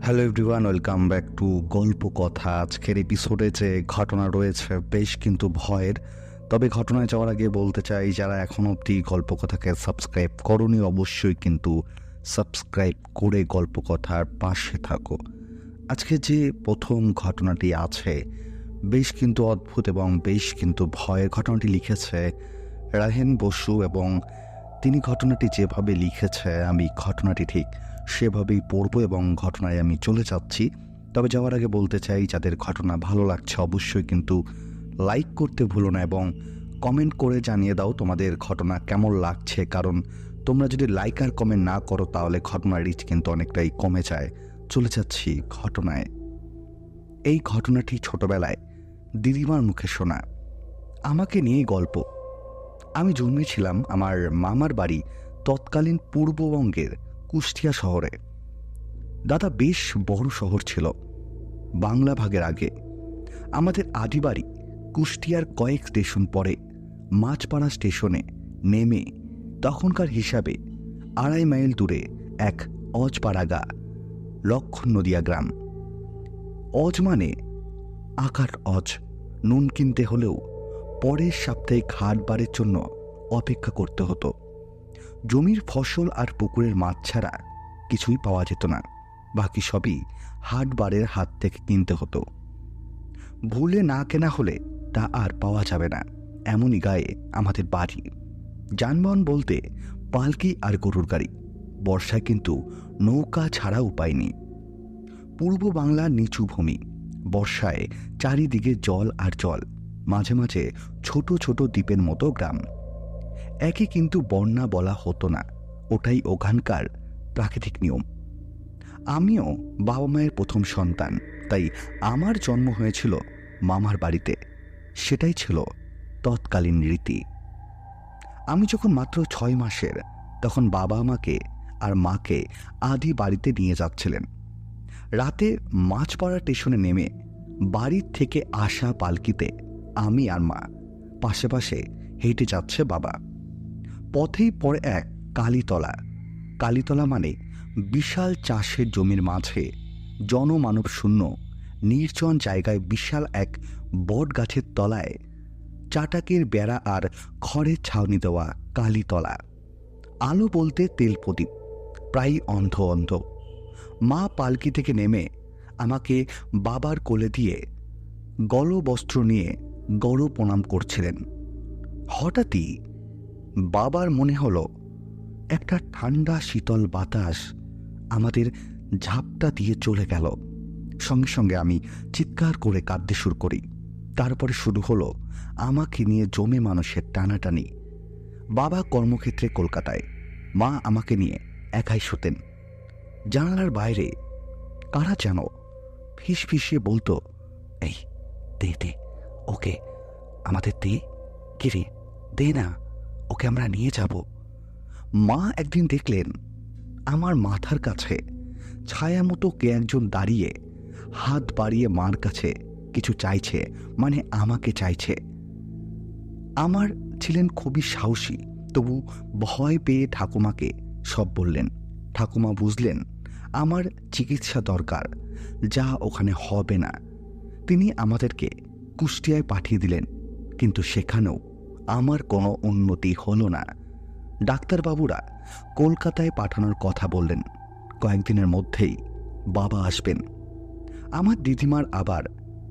Hello everyone, welcome back to গল্প কথা। আজকের এপিসোডে যে ঘটনা রয়েছে বেশ কিন্তু ভয়ের। তবে ঘটনায় যাওয়ার আগে বলতে চাই, যারা এখনও অবধি গল্প কথাকে সাবস্ক্রাইব করোনি অবশ্যই কিন্তু সাবস্ক্রাইব করে গল্প কথার পাশে থাকো। আজকে যে প্রথম ঘটনাটি আছে বেশ কিন্তু অদ্ভুত এবং বেশ কিন্তু ভয়ের। ঘটনাটি লিখেছে রাহেন বসু এবং তিনি ঘটনাটি যেভাবে লিখেছে আমি ঘটনাটি ঠিক সেভাবেই পড়ব এবং ঘটনায় আমি চলে যাচ্ছি। তবে যাওয়ার আগে বলতে চাই, যাদের ঘটনা ভালো লাগছে অবশ্যই কিন্তু লাইক করতে ভুলো না এবং কমেন্ট করে জানিয়ে দাও তোমাদের ঘটনা কেমন লাগছে, কারণ তোমরা যদি লাইক আর কমেন্ট না করো তাহলে ঘটনার রিচ কিন্তু অনেকটাই কমে যায়। চলে যাচ্ছি ঘটনায়। এই ঘটনাটি ছোটবেলায় দিদিমার মুখে শোনা, আমাকে নিয়ে গল্প। আমি জন্মেছিলাম আমার মামার বাড়ি তৎকালীন পূর্ববঙ্গের কুষ্টিয়া শহরে। দাদা বেশ বড় শহর ছিল বাংলা ভাগের আগে। আমাদের আদি বাড়ি কুষ্টিয়ার কয়েক স্টেশন পরে মাছপাড়া স্টেশনে নেমে তখনকার হিসাবে 2.5 মাইল দূরে এক অজপাড়াগা লক্ষণ নদিয়া গ্রাম। অজ মানে আকার অজ। নুন কিনতে হলেও পরের সাপ্তাহিক হাট বারের জন্য অপেক্ষা করতে হতো। জমির ফসল আর পুকুরের মাছ ছাড়া কিছুই পাওয়া যেত না, বাকি সবই হাট বারের হাত থেকে কিনতে হতো। ভুলে না কেনা হলে তা আর পাওয়া যাবে না, এমনই গায়ে আমাদের বাড়ি। যানবাহন বলতে পালকি আর গরুর গাড়ি। বর্ষায় কিন্তু নৌকা ছাড়া উপায় নেই। পূর্ব বাংলার নিচু ভূমি, বর্ষায় চারিদিকে জল আর জল, মাঝে মাঝে ছোট ছোট দ্বীপের মতো গ্রাম। একে কিন্তু বন্যা বলা হতো না, ওটাই ওখানকার প্রাকৃতিক নিয়ম। আমিও বাবা মায়ের প্রথম সন্তান, তাই আমার জন্ম হয়েছিল মামার বাড়িতে। সেটাই ছিল তৎকালীন রীতি। আমি যখন মাত্র 6 মাসের, তখন বাবা আমাকে আর মাকে আদি বাড়িতে নিয়ে যাচ্ছিলেন। রাতে মাছপাড়া স্টেশনে নেমে বাড়ির থেকে আসা পালকিতে আমি আর মা, পাশে পাশে হেঁটে যাচ্ছে বাবা। পথেই পড়ে এক কালীতলা। কালীতলা মানে বিশাল চাষের জমির মাঝে জনমানব শূন্য নির্জন জায়গায় বিশাল এক বট গাছের তলায় চাটাকের বেড়া আর খড়ের ছাউনি দেওয়া কালীতলা। আলো বলতে তেল প্রদীপ, প্রায় অন্ধ অন্ধ। মা পালকি থেকে নেমে আমাকে বাবার কোলে দিয়ে গলবস্ত্র নিয়ে গড় প্রণাম করছিলেন। হঠাৎই বাবার মনে হলো একটা ঠান্ডা শীতল বাতাস আমাদের ঝাপটা দিয়ে চলে গেল। সঙ্গে সঙ্গে আমি চিৎকার করে কাঁদতে শুরু করি। তারপরে শুরু হলো আমাকে নিয়ে জমে মানুষের টানাটানি। বাবা কর্মক্ষেত্রে কলকাতায়, মা আমাকে নিয়ে একাই শুতেন। জানালার বাইরে কারা যেন ফিসফিসিয়ে বলতো, এই দে দে ওকে, আমাদের দে, কিরে দে না, ওকে আমরা নিয়ে যাব। মা একদিন দেখলেন আমার মাথার কাছে ছায়া মতো কে একজন দাঁড়িয়ে হাত বাড়িয়ে মার কাছে কিছু চাইছে, মানে আমাকে চাইছে। আমার ছিলেন খুবই সাহসী, তবু ভয় পেয়ে ঠাকুমাকে সব বললেন। ঠাকুমা বুঝলেন আমার চিকিৎসা দরকার, যা ওখানে হবে না। তিনি আমাদেরকে কুষ্টিয়ায় পাঠিয়ে দিলেন, কিন্তু সেখানেও আমার কোনো উন্নতি হলো না। ডাক্তারবাবুরা কলকাতায় পাঠানোর কথা বললেন, কয়েকদিনের মধ্যেই বাবা আসবেন। আমার দিদিমার আবার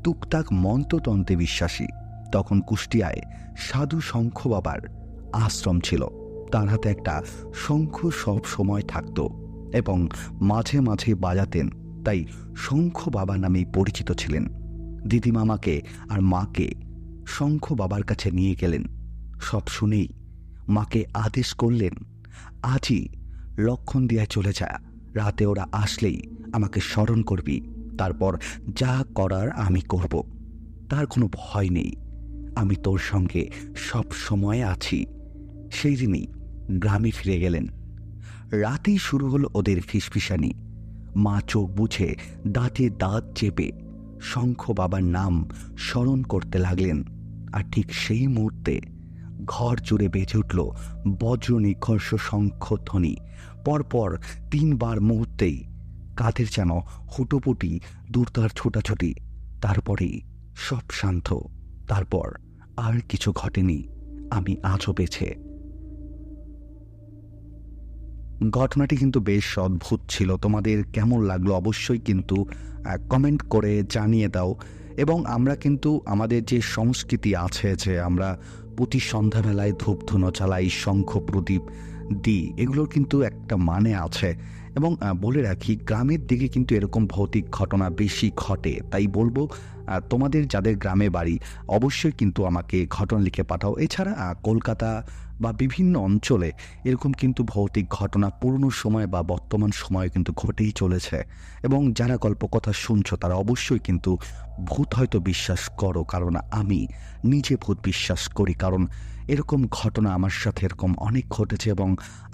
টুকটাক মন্ত্রতন্ত্রে বিশ্বাসী। তখন কুষ্টিয়ায় সাধু শঙ্খ বাবার আশ্রম ছিল। তার হাতে একটা শঙ্খ সব সময় থাকত এবং মাঝে মাঝে বাজাতেন, তাই শঙ্খ বাবা নামেই পরিচিত ছিলেন। দিদিমামাকে আর মাকে শঙ্খ বাবার কাছে নিয়ে গেলেন। সব শুনেই মাকে আদেশ করলেন, আজই লক্ষণ দিয়ে চলে যা, রাতে ওরা আসলেই আমাকে স্মরণ করবি, তারপর যা করার আমি করব। তার কোনো ভয় নেই, আমি তোর সঙ্গে সব সময় আছি। সেই দিনই গ্রামে ফিরে গেলেন। রাতেই শুরু হলো ওদের ফিসফিসানি। মা চোখ বুঝে দাঁতে দাঁত চেপে শঙ্খ বাবার নাম স্মরণ করতে লাগলেন। আর ঠিক সেই মুহূর্তে ঘর জুড়ে বেজে উঠল বজ্র নিঘর্ষ শঙ্খধ্বনি। পরপর 3 বার মুহূর্তেই কাঁধের যেন হুটোপুটি দূরতার ছোটাছুটি। তারপরেই সব শান্ত। তারপর আর কিছু ঘটেনি। আমি আজও বেঁচে। ঘটনাটি কিন্তু বেশ অদ্ভুত ছিল। তোমাদের কেমন লাগলো অবশ্যই কিন্তু কমেন্ট করে জানিয়ে দাও। এবং আমরা কিন্তু আমাদের যে সংস্কৃতি আছে, যে আমরা প্রতি সন্ধ্যাবেলায় ধূপধুনো জ্বালাই, শঙ্খ প্রদীপ দিই, এগুলোর কিন্তু একটা মানে আছে। এবং বলে রাখি, গ্রামের দিকে কিন্তু এরকম ভৌতিক ঘটনা বেশি ঘটে। তাই বলবো, তোমাদের যাদের গ্রামে বাড়ি অবশ্যই কিন্তু আমাকে ঘটনা লিখে পাঠাও। এছাড়া কলকাতা বা বিভিন্ন অঞ্চলে এরকম কিন্তু ভৌতিক ঘটনা পুরনো সময় বা বর্তমান সময়ে কিন্তু ঘটেই চলেছে। এবং যারা গল্পকথা শুনছো তারা অবশ্যই কিন্তু ভূত হয়তো বিশ্বাস করো, কারণ আমি নিজে ভূত বিশ্বাস করি। কারণ এরকম ঘটনা আমার সাথে এরকম অনেক ঘটেছে এবং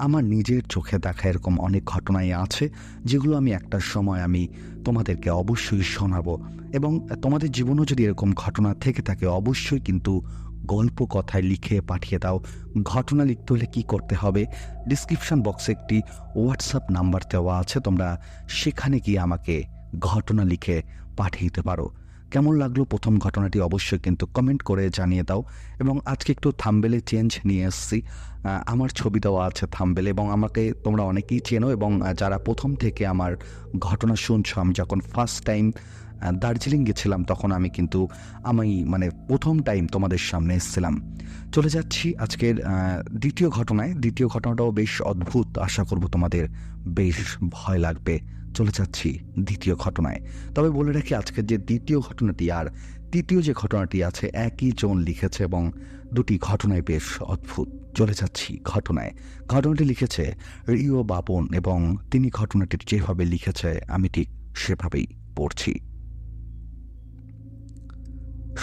আমার নিজের চোখে দেখা এরকম অনেক ঘটনাই আছে, যেগুলো আমি একটা সময় আমি তোমাদেরকে অবশ্যই শোনাবো। এবং তোমাদের জীবনেও যদি এরকম ঘটনা থেকে থাকে অবশ্যই কিন্তু গল্প কথায় লিখে পাঠিয়ে দাও। ঘটনা লিখতে হলে কী করতে হবে, ডিসক্রিপশন বক্সে একটি হোয়াটসঅ্যাপ নাম্বার দেওয়া আছে, তোমরা সেখানে গিয়ে আমাকে ঘটনা লিখে পাঠিয়ে দিতে পারো। কেমন লাগলো প্রথম ঘটনাটি অবশ্যই কিন্তু কমেন্ট করে জানিয়ে দাও। এবং আজকে একটু থাম্বনেলে চেঞ্জ নিয়ে এসেছি। আমার ছবি দেওয়া আছে থাম্বনেলে এবং আমাকে তোমরা অনেকেই চেনো। এবং যারা প্রথম থেকে আমার ঘটনা শুনছো, আমি যখন ফার্স্ট টাইম দার্জিলিং গেছিলাম তখন আমি কিন্তু প্রথম টাইম তোমাদের সামনে এসেছিলাম। চলে যাচ্ছি আজকের দ্বিতীয় ঘটনায়। দ্বিতীয় ঘটনাটাও বেশ অদ্ভুত, আশা করব তোমাদের বেশ ভয় লাগবে। চলে যাচ্ছি দ্বিতীয় ঘটনায়। তবে বলে রাখি, আজকের যে দ্বিতীয় ঘটনাটি আর তৃতীয় যে ঘটনাটি আছে একই জন লিখেছে এবং দুটি ঘটনায় বেশ অদ্ভুত। চলে যাচ্ছি ঘটনায়। ঘটনাটি লিখেছে রিও বাপন এবং তিনি ঘটনাটি যেভাবে লিখেছে আমি ঠিক সেভাবেই পড়ছি।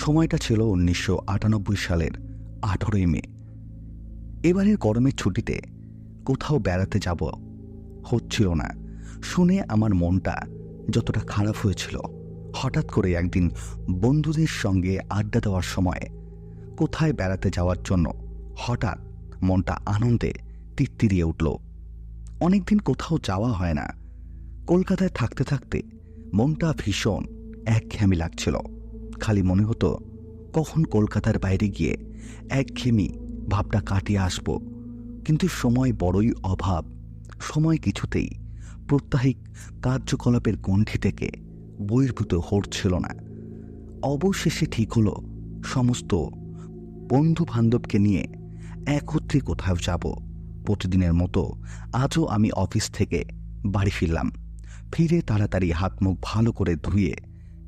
সময়টা ছিল 1998 সালের 18ই মে। এবারের গরমের ছুটিতে কোথাও বেড়াতে যাব হচ্ছিল না শুনে আমার মনটা যতটা খারাপ হয়েছিল, হঠাৎ করে একদিন বন্ধুদের সঙ্গে আড্ডা দেওয়ার সময় কোথায় বেড়াতে যাওয়ার জন্য হঠাৎ মনটা আনন্দে তিত্তিরিয়ে উঠল। অনেকদিন কোথাও যাওয়া হয় না। কলকাতায় থাকতে থাকতে মনটা ভীষণ একঘেয়েমি লাগছিল। খালি মনে হতো কখন কলকাতার বাইরে গিয়ে একঘেয়েমি ভাবটা কাটিয়ে আসব। কিন্তু সময় বড়ই অভাব। সময় কিছুতেই প্রত্যাহিক কার্যকলাপের গণ্ডি থেকে বহির্ভূত হচ্ছিল না। অবশেষে ঠিক হলো সমস্ত বন্ধু বান্ধবকে নিয়ে একত্রে কোথাও যাব। প্রতিদিনের মতো আজও আমি অফিস থেকে বাড়ি ফিরলাম। ফিরে তাড়াতাড়ি হাত মুখ ভালো করে ধুয়ে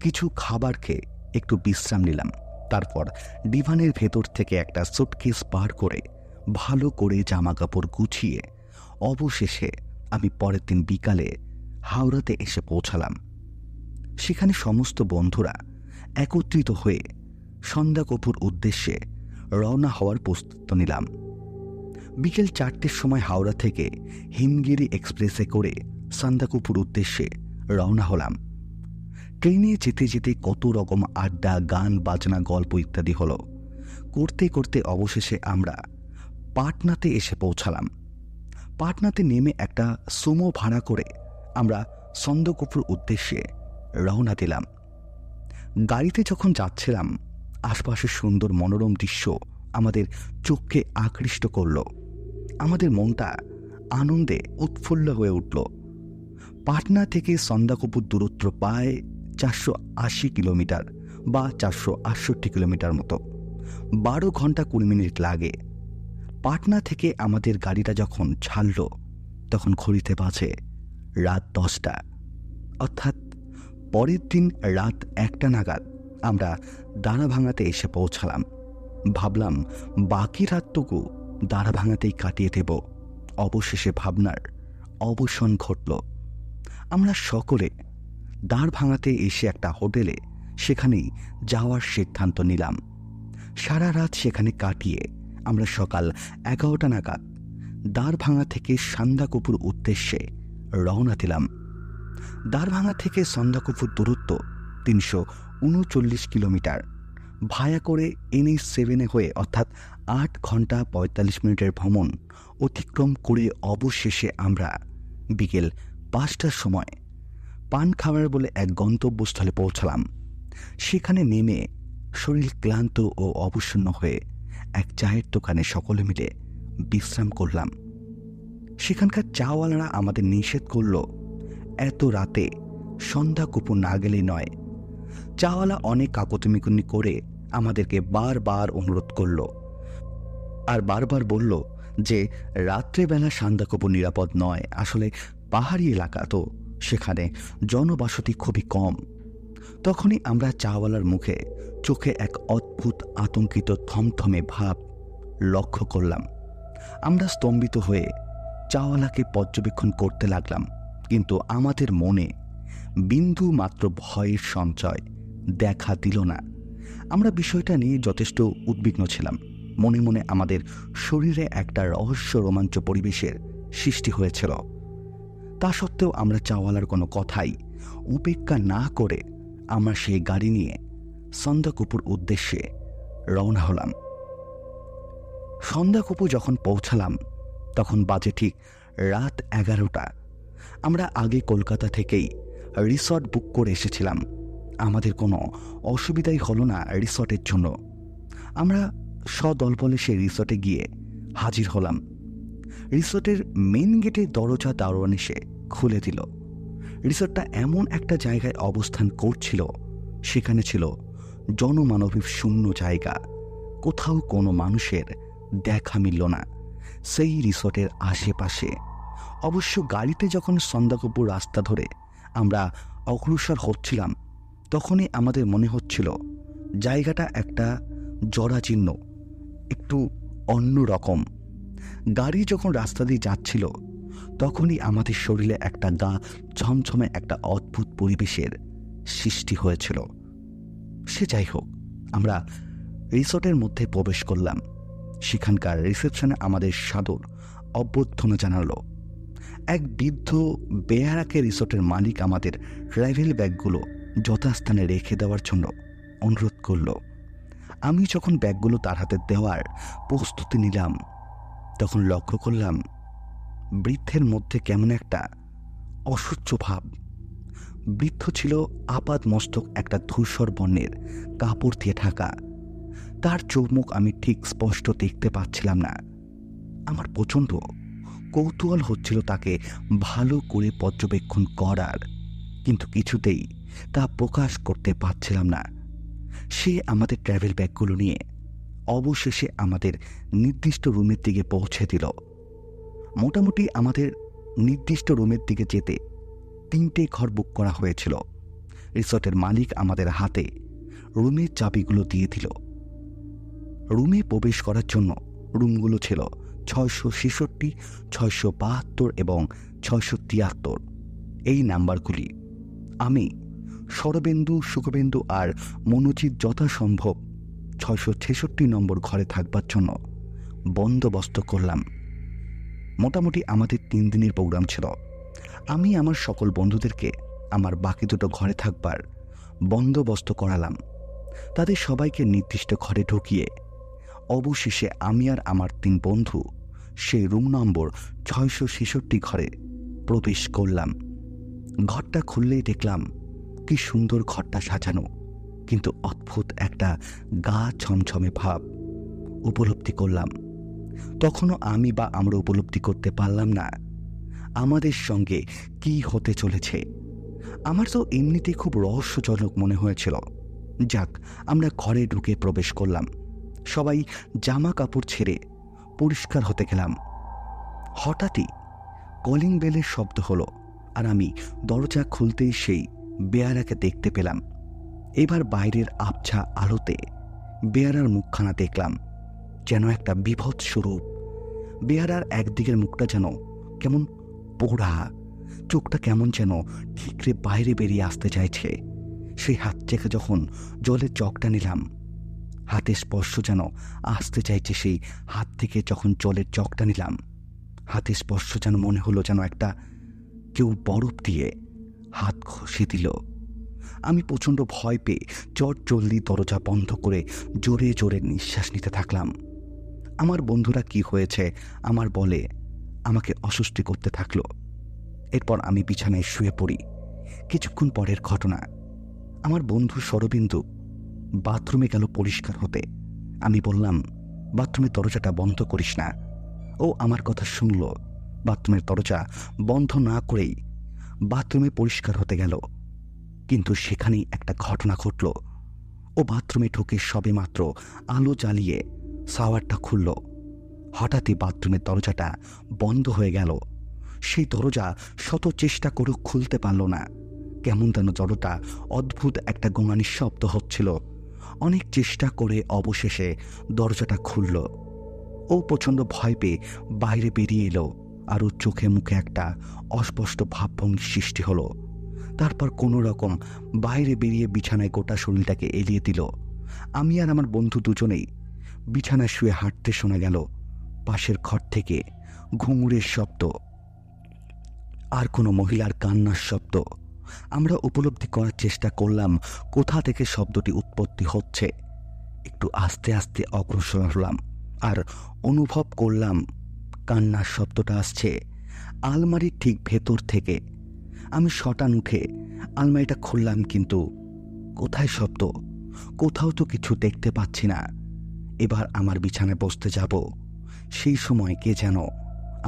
কিছু খাবার খেয়ে একটু বিশ্রাম নিলাম। তারপর ডিভানের ভেতর থেকে একটা সুটকেস বার করে ভালো করে জামা কাপড় গুছিয়ে অবশেষে আমি পরের দিন বিকালে হাওড়াতে এসে পৌঁছালাম। সেখানে সমস্ত বন্ধুরা একত্রিত হয়ে সন্ধ্যাকপুর উদ্দেশ্যে রওনা হওয়ার প্রস্তুত নিলাম। বিকেল 4টের সময় হাওড়া থেকে হিমগিরি এক্সপ্রেসে করে সন্ধ্যাকপুর উদ্দেশ্যে রওনা হলাম। ট্রেনে যেতে যেতে কত রকম আড্ডা, গান বাজনা, গল্প ইত্যাদি হলো। করতে করতে অবশেষে আমরা পাটনাতে এসে পৌঁছালাম। পাটনাতে নেমে একটা সুমো ভাড়া করে আমরা সন্ধ্যাকপুর উদ্দেশ্যে রওনা দিলাম। গাড়িতে যখন যাচ্ছিলাম আশপাশের সুন্দর মনোরম দৃশ্য আমাদের চোখকে আকৃষ্ট করল। আমাদের মনটা আনন্দে উৎফুল্ল হয়ে উঠল। পাটনা থেকে সন্ধ্যাকপুর দূরত্ব প্রায় 480 কিলোমিটার বা 468 কিলোমিটার মতো। 12 ঘন্টা 20 মিনিট লাগে। পাটনা থেকে আমাদের গাড়িটা যখন ছাড়ল তখন ঘড়িতে বাজে রাত 10টা, অর্থাৎ পরের দিন রাত 1টা নাগাদ আমরা দাঁড়াভাঙাতে এসে পৌঁছালাম। ভাবলাম বাকি রাতটুকু দাঁড়াভাঙাতেই কাটিয়ে দেব। অবশেষে ভাবনার অবসান ঘটল। আমরা সকলে দাঁড়াভাঙাতে এসে একটা হোটেলে সেখানেই যাওয়ার সিদ্ধান্ত নিলাম। সারা রাত সেখানে কাটিয়ে আমরা সকাল 11টা নাগাদ দাঁড়াভাঙা থেকে সন্ধ্যাকপুর উদ্দেশ্যে রওনা দিলাম। দাঁড়াভাঙা থেকে সন্ধ্যাকপুর দূরত্ব 339 কিলোমিটার। ভায়া করে NH7 হয়ে, অর্থাৎ 8 ঘন্টা 45 মিনিটের ভ্রমণ অতিক্রম করে অবশেষে আমরা বিকেল 5টার সময় পান খাওয়ার বলে এক গন্তব্যস্থলে পৌঁছালাম। সেখানে নেমে শরীর ক্লান্ত ও অবসন্ন হয়ে এক চায়ের দোকানে সকলে মিলে বিশ্রাম করলাম। সেখানকার চাওয়ালারা আমাদের নিষেধ করল এত রাতে সন্ধ্যা কুপুর না গেলেই নয়। চাওয়ালা অনেক কাকতিমিকুনি করে আমাদেরকে বারবার অনুরোধ করল আর বারবার বলল যে রাত্রেবেলা সন্ধ্যা কুপুর নিরাপদ নয়। আসলে পাহাড়ি এলাকা তো, সেখানে জনবসতি খুবই কম। তখনই আমরা চাওয়ালার মুখে চোখে এক অদ্ভুত আতঙ্কিত থমথমে ভাব লক্ষ্য করলাম। আমরা স্তম্ভিত হয়ে চাওয়ালাকে পর্যবেক্ষণ করতে লাগলাম, কিন্তু আমাদের মনে বিন্দু মাত্র ভয়ের সঞ্চয় দেখা দিল না। আমরা বিষয়টা নিয়ে যথেষ্ট উদ্বিগ্ন ছিলাম। মনে মনে আমাদের শরীরে একটা রহস্য রোমাঞ্চ পরিবেশের সৃষ্টি হয়েছিল। তা সত্ত্বেও আমরা চাওয়ালার কোনো কথাই উপেক্ষা না করে আমরা সেই গাড়ি নিয়ে সন্ধ্যাকুপুর উদ্দেশ্যে রওনা হলাম। সন্ধ্যাকুপু যখন পৌঁছালাম তখন বাজে ঠিক রাত 11টা। আমরা আগে কলকাতা থেকেই রিসর্ট বুক করে এসেছিলাম। আমাদের কোনো অসুবিধাই হলো না রিসর্টের জন্য। আমরা সদলবলে সেই রিসর্টে গিয়ে হাজির হলাম। রিসর্টের মেন গেটে দরজা দারোয়ান এসে খুলে দিল। রিসর্টটা এমন একটা জায়গায় অবস্থান করছিল, সেখানে ছিল জনমানবিক শূন্য জায়গা। কোথাও কোনো মানুষের দেখা মিলল না সেই রিসর্টের আশেপাশে। অবশ্য গাড়িতে যখন সন্ধ্যাকুপুর রাস্তা ধরে আমরা অগ্রসর হচ্ছিলাম তখনই আমাদের মনে হচ্ছিল জায়গাটা একটা জরাজীর্ণ, একটু অন্য রকম। গাড়ি যখন রাস্তা দিয়ে যাচ্ছিল তখনই আমাদের শরীরে একটা গা ছমছমে একটা অদ্ভুত পরিবেশের সৃষ্টি হয়েছিল। সে যাই হোক, আমরা রিসর্টের মধ্যে প্রবেশ করলাম। সেখানকার রিসেপশনে আমাদের সাদর অভ্যর্থনা জানালো। এক বৃদ্ধ বেয়ারাকে রিসর্টের মালিক আমাদের ট্রাভেল ব্যাগগুলো যথাস্থানে রেখে দেওয়ার জন্য অনুরোধ করল। আমি যখন ব্যাগগুলো তার হাতে দেওয়ার প্রস্তুতি নিলাম তখন লক্ষ্য করলাম বৃদ্ধের মধ্যে কেমন একটা অসহ্য ভাব। বৃদ্ধ ছিল আপাদ মস্তক একটা ধূসর বর্ণের কাপড় দিয়ে ঢাকা। তার চোখ আমি ঠিক স্পষ্ট দেখতে পাচ্ছিলাম না। আমার প্রচণ্ড কৌতূহল হচ্ছিল তাকে ভালো করে পর্যবেক্ষণ করার, কিন্তু কিছুতেই তা প্রকাশ করতে পারছিলাম না। সে আমাদের ট্রাভেল ব্যাগগুলো নিয়ে অবশেষে আমাদের নির্দিষ্ট রুমের দিকে পৌঁছে দিল। মোটামুটি আমাদের নির্দিষ্ট রুমের দিকে যেতে 3টে ঘর বুক করা হয়েছিল। রিসর্টের মালিক আমাদের হাতে রুমের চাবিগুলো দিয়ে দিল। রুমে প্রবেশ করার জন্য রুমগুলো ছিল 666, 672 এবং 673। এই নাম্বারগুলি আমি শরবেন্দু, সুখবেন্দু আর মনোজিৎ যথাসম্ভব 666 নম্বর ঘরে থাকবার জন্য বন্দোবস্ত করলাম। মোটামুটি আমাদের 3 দিনের প্রোগ্রাম ছিল। আমি আমার সকল বন্ধুদেরকে আমার বাকি দুটো ঘরে থাকবার বন্দোবস্ত করালাম। তাদের সবাইকে নির্দিষ্ট ঘরে ঢুকিয়ে অবশেষে আমি আর আমার 3 বন্ধু সেই রুম নম্বর 666 ঘরে প্রবেশ করলাম। ঘরটা খুললেই দেখলাম কি সুন্দর ঘরটা সাজানো, কিন্তু অদ্ভুত একটা গা ছমছমে ভাব উপলব্ধি করলাম। তখনও আমরা উপলব্ধি করতে পারলাম না আমাদের সঙ্গে কি হতে চলেছে। আমার তো এমনিতেই খুব রহস্যজনক মনে হয়েছিল। যাক, আমরা ঘরে ঢুকে প্রবেশ করলাম। সবাই জামা কাপড় ছেড়ে পরিষ্কার হতে গেলাম। হঠাৎই কলিং বেলের শব্দ হলো আর আমি দরজা খুলতেই সেই বেয়ারাকে দেখতে পেলাম। এবার বাইরের আবছা আলোতে বেয়ারার মুখখানা দেখলাম যেন একটা বিভৎস রূপ। বেয়ারার একদিকের মুখটা যেন কেমন পোড়া, চোখটা কেমন যেন ঠিকরে বাইরে বেরিয়ে আসতে চাইছে। সেই হাত থেকে যখন জলের চকটা নিলাম, হাতে স্পর্শ যেন আসতে চাইছে। সেই হাত থেকে যখন জলের চকটা নিলাম, হাতে স্পর্শ যেন মনে হলো যেন একটা কেউ বরফ দিয়ে হাত ঘষে দিল। আমি প্রচণ্ড ভয় পেয়ে জলদি দরজা বন্ধ করে জোরে জোরে নিঃশ্বাস নিতে থাকলাম। আমার বন্ধুরা কি হয়েছে আমার বলে আমাকে অস্বস্তি করতে থাকলো। এরপর আমি বিছানায় শুয়ে পড়ি কিছুক্ষণ পরের ঘটনা। আমার বন্ধু শরবিন্দু বাথরুমে গেল পরিষ্কার হতে। আমি বললাম, বাথরুমের দরজাটা বন্ধ করিস না। ও আমার কথা শুনল, বাথরুমের দরজা বন্ধ না করেই বাথরুমে পরিষ্কার হতে গেল। কিন্তু সেখানেই একটা ঘটনা ঘটল। ও বাথরুমে ঢুকে সবেমাত্র আলো জ্বালিয়ে শাওয়ারটা খুলল, হঠাৎই বাথরুমের দরজাটা বন্ধ হয়ে গেল। সেই দরজা শত চেষ্টা করেও খুলতে পারল না। কেমন যেন দরজাটা অদ্ভুত একটা গোঙানির শব্দ হচ্ছিল। অনেক চেষ্টা করে অবশেষে দরজাটা খুলল। ও প্রচণ্ড ভয় পেয়ে বাইরে বেরিয়ে এলো, আর ওর চোখে মুখে একটা অস্পষ্ট ভাবভঙ্গির সৃষ্টি হলো। তারপর কোনো রকম বাইরে বেরিয়ে বিছানায় গোটা শরীরটাকে এলিয়ে দিল। আমি আর আমার বন্ধু দুজনেই বিছানায় শুয়ে হাঁটতে শোনা গেল পাশের ঘর থেকে ঘুঙুরের শব্দ আর কোনো মহিলার কান্নার শব্দ। আমরা উপলব্ধি করার চেষ্টা করলাম কোথা থেকে শব্দটি উৎপত্তি হচ্ছে। একটু আস্তে আস্তে অগ্রসর হলাম আর অনুভব করলাম কান্নার শব্দটা আসছে আলমারির ঠিক ভেতর থেকে। আমি শটান উঠে আলমারিটা খুললাম, কিন্তু কোথায় শব্দ? কোথাও তো কিছু দেখতে পাচ্ছি না। এবার আমার বিছানায় বসতে যাব, সেই সময় কে যেন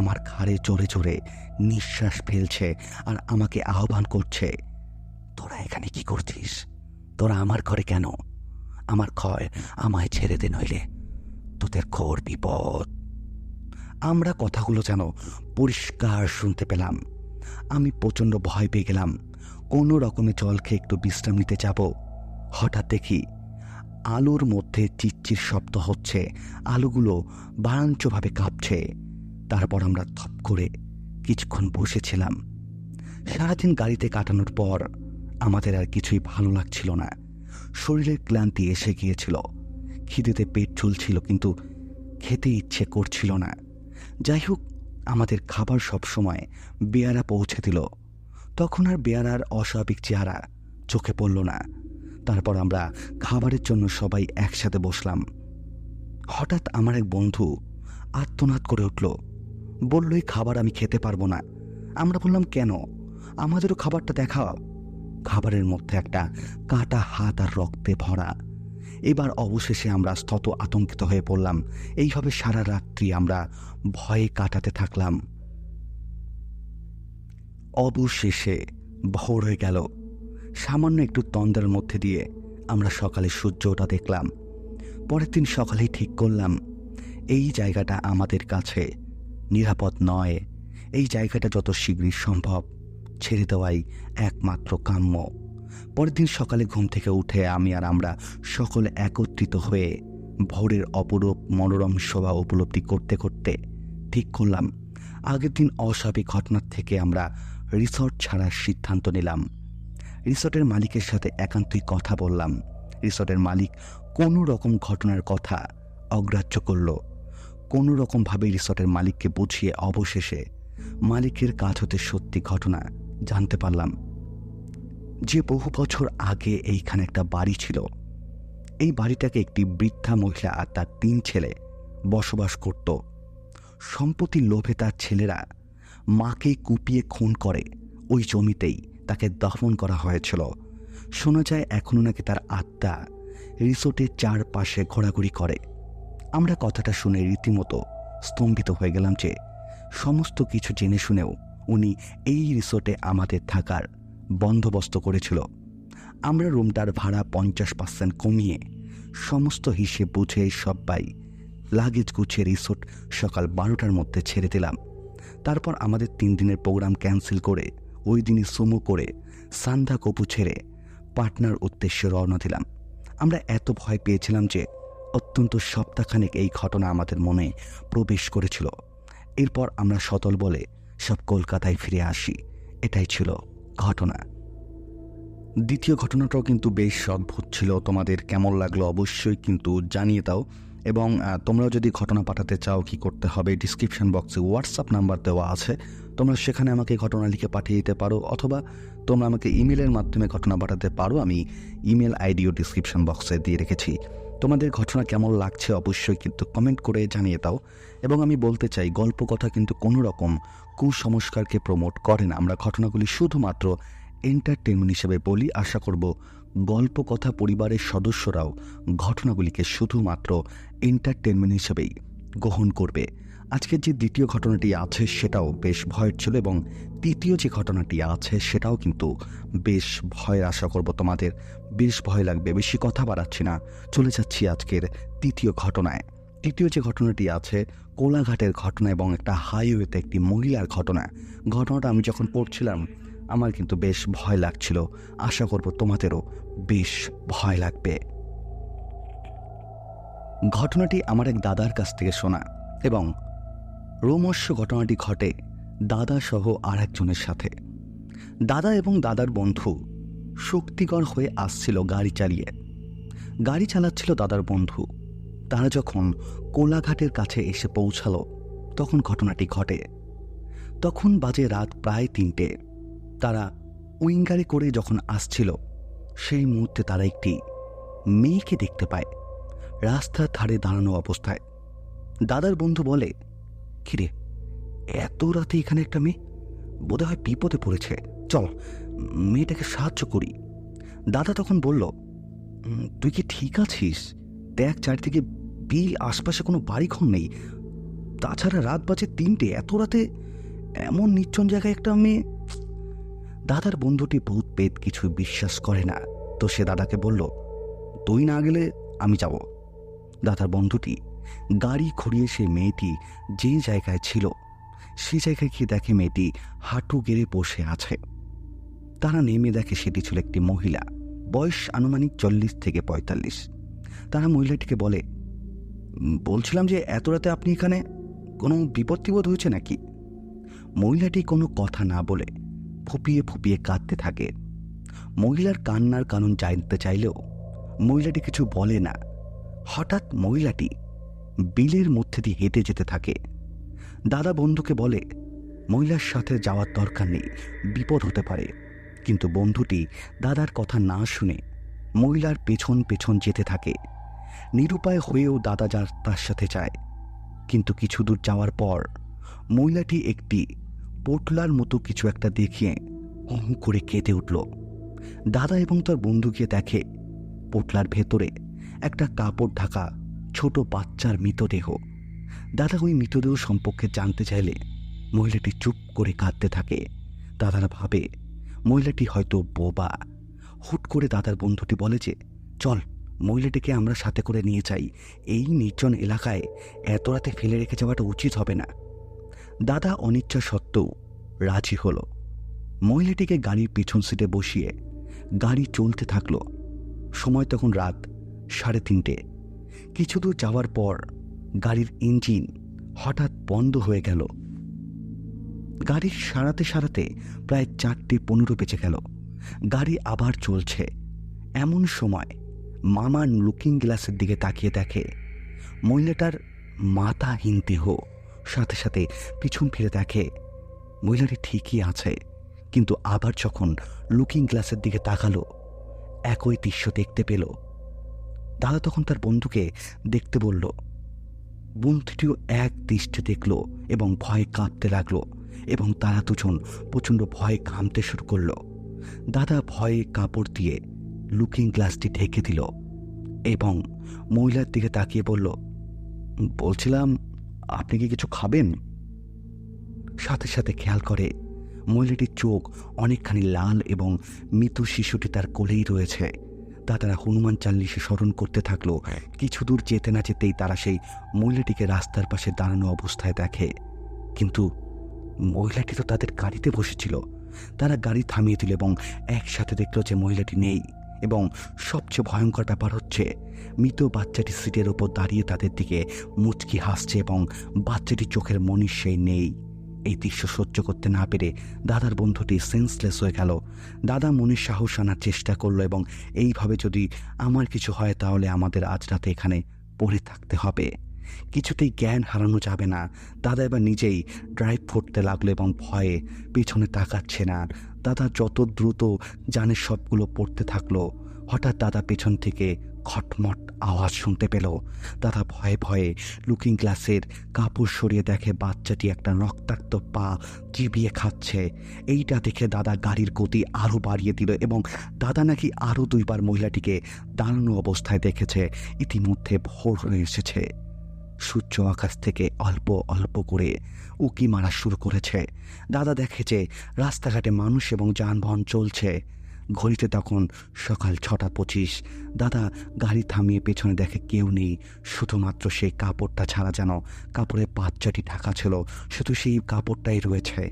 আমার ঘাড়ে চড়ে চড়ে নিঃশ্বাস ফেলছে আর আমাকে আহ্বান করছে, তোরা এখানে কি করছিস? তোরা আমার ঘরে কেন? আমার ঘর আমায় ছেড়ে দে, নইলে তোদের ঘোর বিপদ। আমরা কথাগুলো যেন পরিষ্কার শুনতে পেলাম। আমি প্রচণ্ড ভয় পেয়ে গেলাম। কোনো রকমে জল খেয়ে একটু বিশ্রাম নিতে যাব, হঠাৎ দেখি আলোর মধ্যে চিচ্চির শব্দ হচ্ছে, আলোগুলো বারাঞ্চভাবে কাঁপছে। তারপর আমরা থপ করে কিছুক্ষণ বসেছিলাম। সারাদিন গাড়িতে কাটানোর পর আমাদের আর কিছুই ভালো লাগছিল না। শরীরের ক্লান্তি এসে গিয়েছিল, খিদেতে পেট চুলছিল, কিন্তু খেতে ইচ্ছে করছিল না। যাই হোক, আমাদের খাবার সবসময় বেয়ারা পৌঁছে দিল। তখন আর বেয়ারার অস্বাভাবিক চেহারা চোখে পড়ল না। তারপর আমরা খাবারের জন্য সবাই একসাথে বসলাম। হঠাৎ আমার এক বন্ধু আর্তনাদ করে উঠল, বলল, এই খাবার আমি খেতে পারবো না। আমরা বললাম, কেন? আমাদেরও খাবারটা দেখাও। খাবারের মধ্যে একটা কাটা হাত আর রক্তে ভরা। এবার অবশেষে আমরা স্তত আতঙ্কিত হয়ে পড়লাম। এইভাবে সারা রাত্রি আমরা ভয়ে কাটাতে থাকলাম। অবশেষে ভোর হয়ে গেল। সামান্য একটু তন্দ্রার মধ্যে দিয়ে আমরা সকালে সূর্য ওঠা দেখলাম। পরের দিন সকালেই ঠিক করলাম এই জায়গাটা আমাদের কাছে নিরাপদ নয়। এই জায়গাটা যত শীঘ্রই সম্ভব ছেড়ে দেওয়াই একমাত্র কাম্য। পরের দিন সকালে ঘুম থেকে উঠে আমি আর আমরা সকলে একত্রিত হয়ে ভোরের অপরূপ মনোরম শোভা উপলব্ধি করতে করতে ঠিক করলাম আগের দিন অস্বাভাবিক ঘটনার থেকে আমরা রিসর্ট ছাড়ার সিদ্ধান্ত নিলাম। রিসর্টের মালিকের সাথে একান্তই কথা বললাম। রিসর্টের মালিক কোনো রকম ঘটনার কথা অগ্রাহ্য করল। কোনো রকমভাবে রিসর্টের মালিককে বুঝিয়ে অবশেষে মালিকের কাছ হতে সত্যি ঘটনা জানতে পারলাম যে বহু বছর আগে এইখানে একটা বাড়ি ছিল। এই বাড়িটাকে একটি বৃদ্ধা মহিলা আর তার 3 ছেলে বসবাস করত। সম্পত্তির লোভে তার ছেলেরা মাকে কুপিয়ে খুন করে ওই জমিতেই তাকে দাফন করা হয়েছিল। শোনা যায় এখনও নাকি তার আত্মা রিসোর্টের চারপাশে ঘোরাঘুরি করে। আমরা কথাটা শুনে রীতিমতো স্তম্ভিত হয়ে গেলাম যে সমস্ত কিছু জেনে শুনেও উনি এই রিসোর্টে আমাদের থাকার বন্দোবস্ত করেছিল। আমরা রুমটার ভাড়া 50% কমিয়ে সমস্ত হিসেব বুঝে সবাই লাগেজ গুছিয়ে রিসোর্ট সকাল 12টার মধ্যে ছেড়ে দিলাম। তারপর আমাদের 3 দিনের প্রোগ্রাম ক্যান্সেল করে ওই দিনই সুমো করে সান্ধ্যা কপু ছেড়ে পাটনার উদ্দেশ্যে রওনা দিলাম। আমরা এত ভয় পেয়েছিলাম যে অত্যন্ত সপ্তাহখানেক এই ঘটনা আমাদের মনে প্রবেশ করেছিল। এরপর আমরা সতল বলে সব কলকাতায় ফিরে আসি। এটাই ছিল ঘটনা। দ্বিতীয় ঘটনাটাও কিন্তু বেশ অদ্ভুত ছিল। তোমাদের কেমন লাগলো অবশ্যই কিন্তু জানিয়ে দাও। এবং তোমরাও যদি ঘটনা পাঠাতে চাও কি করতে হবে, ডিসক্রিপশন বক্সে হোয়াটসঅ্যাপ নাম্বার দেওয়া আছে, তোমরা সেখানে আমাকে ঘটনা লিখে পাঠিয়ে দিতে পারো, অথবা তোমরা আমাকে ইমেলের মাধ্যমে ঘটনা পাঠাতে পারো। আমি ইমেল আইডিও ডিসক্রিপশন বক্সে দিয়ে রেখেছি। তোমাদের ঘটনা কেমন লাগছে অবশ্যই কিন্তু কমেন্ট করে জানিয়ে দাও। এবং আমি বলতে চাই, গল্প কথা কিন্তু কোনো রকম কুসংস্কারকে প্রমোট করে না। আমরা ঘটনাগুলি শুধুমাত্র এন্টারটেনমেন্ট হিসেবে বলি। আশা করব গল্প কথা পরিবারের সদস্যরাও ঘটনাগুলিকে শুধুমাত্র এন্টারটেনমেন্ট হিসেবেই গ্রহণ করবে। আজকের যে দ্বিতীয় ঘটনাটি আছে সেটাও বেশ ভয়ের ছিল, এবং তৃতীয় যে ঘটনাটি আছে সেটাও কিন্তু বেশ ভয়ের। আশা করব তোমাদের বেশ ভয় লাগবে। বেশি কথা বাড়াচ্ছি না, চলে যাচ্ছি আজকের তৃতীয় ঘটনায়। তৃতীয় যে ঘটনাটি আছে কোলাঘাটের ঘটনা এবং একটা হাইওয়েতে একটি মহিলার ঘটনা। ঘটনাটা আমি যখন পড়ছিলাম আমার কিন্তু বেশ ভয় লাগছিল। আশা করব তোমাদেরও বেশ ভয় লাগবে। ঘটনাটি আমার এক দাদার কাছ থেকে শোনা, এবং রোমহর্ষ ঘটনাটি ঘটে দাদা সহ আর একজনের সাথে। দাদা এবং দাদার বন্ধু শক্তিগড় হয়ে আসছিল গাড়ি চালিয়ে। গাড়ি চালাচ্ছিল দাদার বন্ধু। তারা যখন কোলাঘাটের কাছে এসে পৌঁছালো তখন ঘটনাটি ঘটে। তখন বাজে রাত প্রায় 3টে। তারা উইঙ্গারে করে যখন আসছিল সেই মুহূর্তে তারা একটি মেয়েকে দেখতে পায় রাস্তার ধারে দাঁড়ানো অবস্থায়। দাদার বন্ধু বলে, কিরে এত রাতে এখানে একটা মেয়ে, বোধ হয় বিপদে পড়েছে, চল মেয়েটাকে সাহায্য করি। দাদা তখন বলল, তুই কি ঠিক আছিস? দেখ চারিদিকে বিল, আশপাশে কোনো বাড়িঘর নেই, তাছাড়া রাত বাজে 3টে, এত রাতে এমন নির্জন জায়গায় একটা মেয়ে। দাদার বন্ধুটি ভূত পেত কিছু বিশ্বাস করে না, তো সে দাদাকে বলল, তুই না গেলে আমি যাব। দাদার বন্ধুটি গাড়ি ঘুরিয়ে সেই মেয়েটি যে জায়গায় ছিল সেই জায়গায় গিয়ে দেখে মেয়েটি হাঁটু গেড়ে বসে আছে। তারা নেমে দেখে সেটি ছিল একটি মহিলা, বয়স আনুমানিক 40 থেকে 45। তারা মহিলাটিকে বলে, বলছিলাম যে এত রাতে আপনি এখানে, কোনো বিপত্তিবোধ হয়েছে নাকি? মহিলাটি কোনো কথা না বলে ফুপিয়ে ফুপিয়ে কাঁদতে থাকে। মহিলার কান্নার কারণ জানতে চাইলেও মহিলাটি কিছু বলে না। হঠাৎ মহিলাটি বিলের মধ্যে দিয়ে হেঁটে যেতে থাকে। দাদা বন্ধুকে বলে, মহিলার সাথে যাওয়ার দরকার নেই, বিপদ হতে পারে। কিন্তু বন্ধুটি দাদার কথা না শুনে মহিলার পেছন পেছন যেতে থাকে। নিরুপায় হয়েও দাদা তার সাথে যায়। কিন্তু কিছু দূর যাওয়ার পর মহিলাটি একটি পোটলার মতো কিছু একটা দেখিয়ে হু হু করে কেঁদে উঠল। দাদা এবং তার বন্ধু গিয়ে দেখে পোটলার ভেতরে একটা কাপড় ঢাকা ছোট বাচ্চার মৃতদেহ। দাদা ওই মৃতদেহ সম্পর্কে জানতে চাইলে মহিলাটি চুপ করে কাঁদতে থাকে। দাদারা ভাবে মহিলাটি হয়তো বোবা। হুট করে দাদার বন্ধুটি বলে যে, চল মহিলাটিকে আমরা সাথে করে নিয়ে যাই, এই নির্জন এলাকায় এত রাতে ফেলে রেখে যাওয়াটা উচিত হবে না। দাদা অনিচ্ছা সত্ত্বেও রাজি হলো। মহিলাটিকে গাড়ির পিছন সিটে বসিয়ে গাড়ি চলতে থাকলো। সময় তখন রাত 3:30। কিছু দূর যাওয়ার পর গাড়ির ইঞ্জিন হঠাৎ বন্ধ হয়ে গেল। গাড়ি সারাতে সারাতে প্রায় 4:15 বেজে গেল। গাড়ি আবার চলছে। এমন সময় মামা লুকিং গ্লাসের দিকে তাকিয়ে দেখে মহিলাটার মাথাহীন দেহ। সাথে সাথে পিছন ফিরে দেখে মহিলাটি ঠিকই আছে, কিন্তু আবার যখন লুকিং গ্লাসের দিকে তাকালো একই দৃশ্য দেখতে পেল। দাদা তখন তার বন্ধুকে দেখতে বলল। বন্ধুটিও এক দৃষ্টে দেখল এবং ভয়ে কাঁপতে লাগলো, এবং তারা দুজন প্রচণ্ড ভয়ে ঘামতে শুরু করলো। দাদা ভয়ে কাপড় দিয়ে লুকিং গ্লাসটি ঢেকে দিল এবং মহিলার দিকে তাকিয়ে বলল, বলছিলাম আপনি কি কিছু খাবেন? সাথে সাথে খেয়াল করে মহিলাটির চোখ অনেকখানি লাল এবং মৃত শিশুটি তার কোলেই রয়েছে। তারা হনুমান চাল্লিশে স্মরণ করতে থাকলো। কিছু দূর যেতে না যেতেই তারা সেই মহিলাটিকে রাস্তার পাশে দাঁড়ানো অবস্থায় দেখে, কিন্তু মহিলাটি তো তাদের গাড়িতে বসেছিল। তারা গাড়ি থামিয়ে দিল এবং একসাথে দেখল যে মহিলাটি নেই, এবং সবচেয়ে ভয়ঙ্কর ব্যাপার হচ্ছে মৃত বাচ্চাটি সিটের ওপর দাঁড়িয়ে তাদের দিকে মুচকি হাসছে এবং বাচ্চাটি চোখের মনির সেই নেই। এই দৃশ্য সহ্য করতে না পেরে দাদার বন্ধুটি সেন্সলেস হয়ে গেল। দাদা মনির সাহস আনার চেষ্টা করলো এবং এইভাবে যদি আমার কিছু হয় তাহলে আমাদের আজ রাতে এখানে পড়ে থাকতে হবে, কিছুতেই জ্ঞান হারানো যাবে না। দাদা এবার নিজেই ড্রাইভ করতে লাগলো এবং ভয়ে পেছনে তাকাচ্ছে না। দাদা যত দ্রুত জানে সবগুলো পড়তে থাকলো। হঠাৎ দাদা পেছন থেকে খটমট আওয়াজ শুনতে পেল। দাদা ভয়ে ভয়ে লুকিং গ্লাসের কাপড় সরিয়ে দেখে বাচ্চাটি একটা রক্তাক্ত পা চিবিয়ে খাচ্ছে। এইটা দেখে দাদা গাড়ির গতি আরও বাড়িয়ে দিল এবং দাদা নাকি আরও 2 বার মহিলাটিকে দাঁড়ানো অবস্থায় দেখেছে। ইতিমধ্যে ভোর হয়ে এসেছে। সূর্য আকাশ থেকে অল্প অল্প করে উঁকি মারা শুরু করেছে। দাদা দেখে যে রাস্তাঘাটে মানুষ এবং যানবাহন চলছে। ঘড়িতে তখন সকাল 6:25। দাদা গাড়ি থামিয়ে পেছনে দেখে কেউ নেই, শুধুমাত্র সেই কাপড়টা ছাড়া যেন কাপড়ের বাচ্চাটি ঢাকা ছিল, শুধু সেই কাপড়টাই রয়েছে।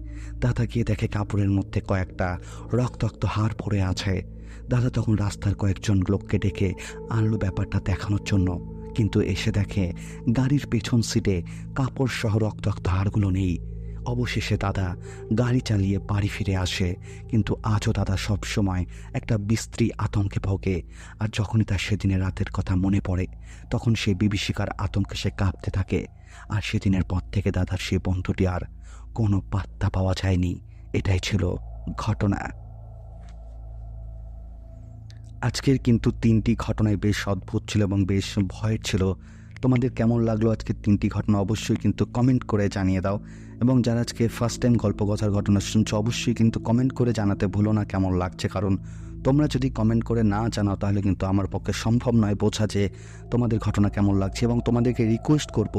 দাদা গিয়ে দেখে কাপড়ের মধ্যে কয়েকটা রক্তাক্ত হাড় পড়ে আছে। দাদা তখন রাস্তার কয়েকজন লোককে ডেকে আনলো ব্যাপারটা দেখানোর জন্য, কিন্তু এসে দেখে গাড়ির পেছন সিটে কাপড় সহ রক্তাক্ত হাড়গুলো নেই। অবশেষে দাদা গাড়ি চালিয়ে বাড়ি ফিরে আসে, কিন্তু আজও দাদা সবসময় একটা বিস্ত্রী আতঙ্কে ভোগে। আর যখনই তার সেদিনের রাতের কথা মনে পড়ে তখন সে বিভীষিকার আতঙ্কে সে কাঁপতে থাকে। আর সেদিনের পর থেকে দাদার সেই বন্ধুটি আর কোনো পাত্তা পাওয়া যায়নি। এটাই ছিল ঘটনা। আজকের কিন্তু 3টি ঘটনায় বেশ অদ্ভুত ছিল এবং বেশ ভয়ের ছিল। তোমাদের কেমন লাগলো আজকের 3টি ঘটনা অবশ্যই কিন্তু কমেন্ট করে জানিয়ে দাও। এবং যারা আজকে ফার্স্ট টাইম গল্পকথার ঘটনা শুনছো অবশ্যই কিন্তু কমেন্ট করে জানাতে ভুলো না কেমন লাগছে, কারণ তোমরা যদি কমেন্ট করে না জানাও তাহলে কিন্তু আমার পক্ষে সম্ভব নয় বোঝা যে তোমাদের ঘটনা কেমন লাগছে। এবং তোমাদেরকে রিকোয়েস্ট করব,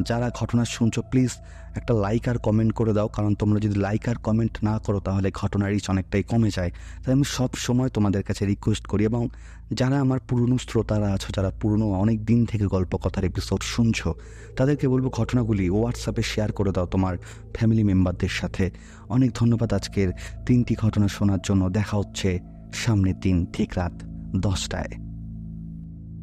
যারা ঘটনা শুনছো প্লিজ একটা লাইক আর কমেন্ট করে দাও, কারণ তোমরা যদি লাইক আর কমেন্ট না করো তাহলে ঘটনার রিচ অনেকটাই কমে যায়। তাই আমি সব সময় তোমাদের কাছে রিকোয়েস্ট করি। এবং যারা আমার পুরনো শ্রোতারা আছো, যারা পুরনো অনেক দিন থেকে গল্পকথার এপিসোড শুনছো, তাদেরকে বলবো ঘটনাগুলি হোয়াটসঅ্যাপে শেয়ার করে দাও তোমার ফ্যামিলি মেম্বারদের সাথে। অনেক ধন্যবাদ আজকের 3টি ঘটনা শোনার জন্য। দেখা হচ্ছে সামনের দিন ঠিক রাত 10টায়।